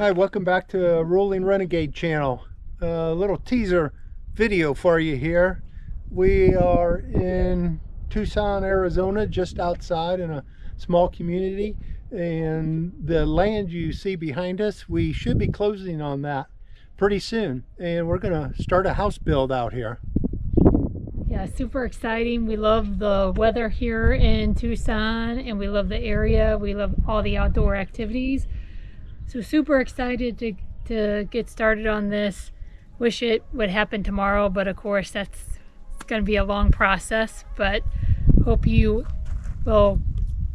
Hi, welcome back to Rolling Renegade channel. A little teaser video for you here. We are in Tucson, Arizona, just outside in a small community, and the land you see behind us, we should be closing on that pretty soon, and we're gonna start a house build out here. Yeah, super exciting. We love the weather here in Tucson, and we love the area. We love all the outdoor activities. So super excited to get started on this. Wish it would happen tomorrow, but of course it's going to be a long process. But hope you will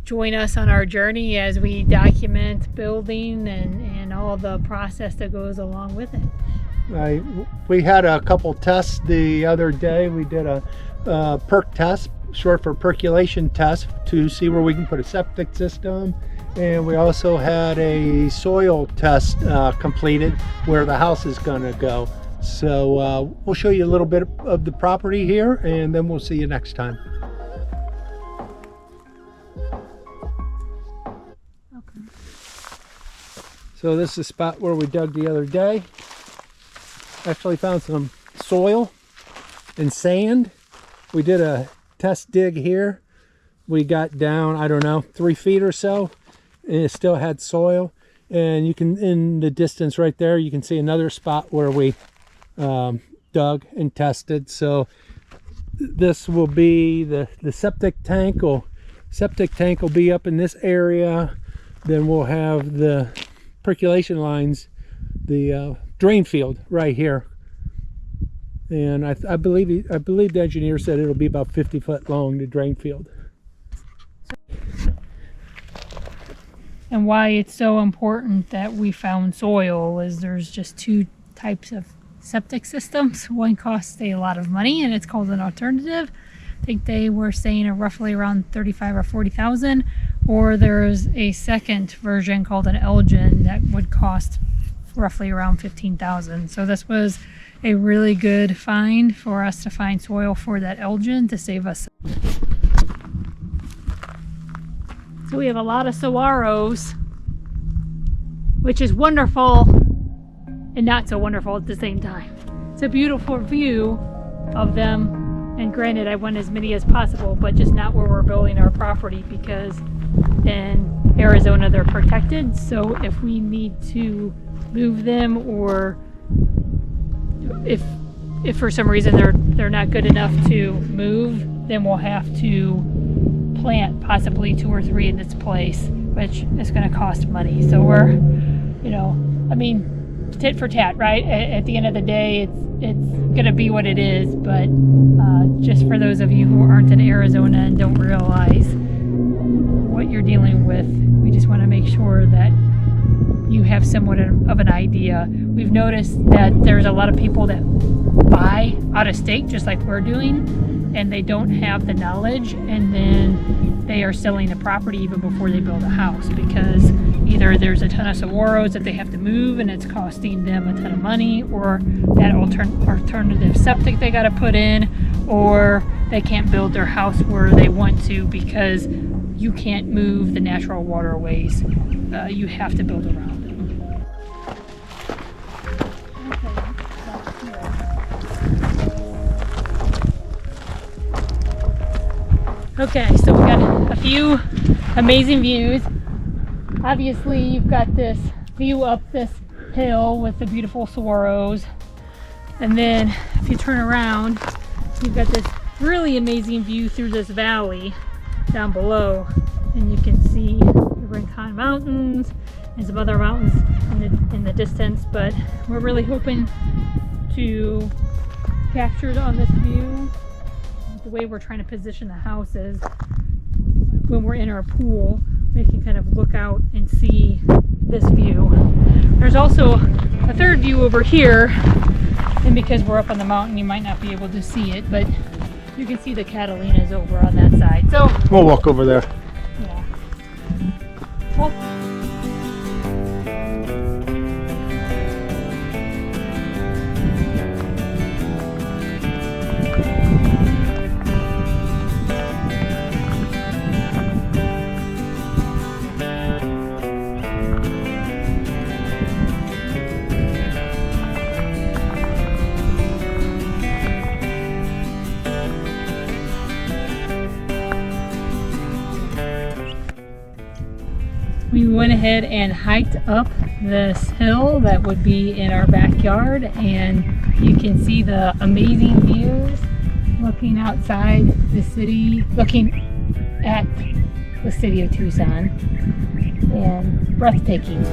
join us on our journey as we document building and all the process that goes along with it. We had a couple tests the other day. We did a perk test, short for percolation test, to see where we can put a septic system. And we also had a soil test completed where the house is going to go. So we'll show you a little bit of the property here, and then we'll see you next time. Okay. So this is the spot where we dug the other day. Actually found some soil and sand. We did a test dig here. We got down, I don't know, 3 feet or so, and it still had soil. And you can, in the distance right there, you can see another spot where we dug and tested. So this will be the septic tank. Septic tank will be up in this area. Then we'll have the percolation lines, the drain field right here. And I believe the engineer said it'll be about 50 foot long, the drain field. And why it's so important that we found soil is there's just 2 types of septic systems. One costs a lot of money, and it's called an alternative. I think they were saying roughly around 35 or 40,000. Or there's a second version called an Elgin that would cost roughly around 15,000. So this was a really good find for us to find soil for that Elgin to save us. So we have a lot of saguaros, which is wonderful and not so wonderful at the same time. It's a beautiful view of them, and granted I want as many as possible, but just not where we're building our property, because in Arizona they're protected. So if we need to move them, or if for some reason they're not good enough to move, then we'll have to plant possibly 2 or 3 in this place, which is going to cost money. So we're, I mean, tit for tat, right? At the end of the day, it's going to be what it is. But just for those of you who aren't in Arizona and don't realize what you're dealing with, we just want to make sure that you have somewhat of an idea. We've noticed that there's a lot of people that buy out of state, just like we're doing, and they don't have the knowledge, and then they are selling the property even before they build a house, because either there's a ton of saguaros that they have to move and it's costing them a ton of money, or that alternative septic they got to put in, or they can't build their house where they want to because you can't move the natural waterways. You have to build around them. Okay, so we got a few amazing views. Obviously, you've got this view up this hill with the beautiful saguaros. And then if you turn around, you've got this really amazing view through this valley down below. And you can see the Renegade Mountains and some other mountains in the distance. But we're really hoping to capture on this view. The way we're trying to position the house is when we're in our pool, we can kind of look out and see this view. There's also a third view over here, and because we're up on the mountain, you might not be able to see it, but you can see the Catalinas over on that side. So we'll walk over there. Yeah. Well, went ahead and hiked up this hill that would be in our backyard, and you can see the amazing views looking outside the city, looking at the city of Tucson, and breathtaking.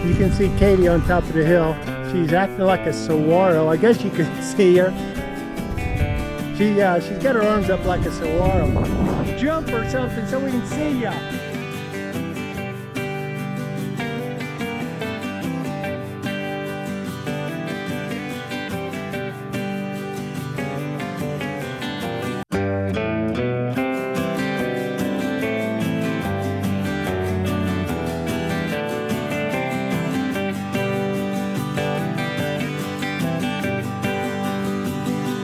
You can see Katie on top of the hill. She's acting like a saguaro. I guess you can see her. She's got her arms up like a saguaro. Jump or something so we can see ya.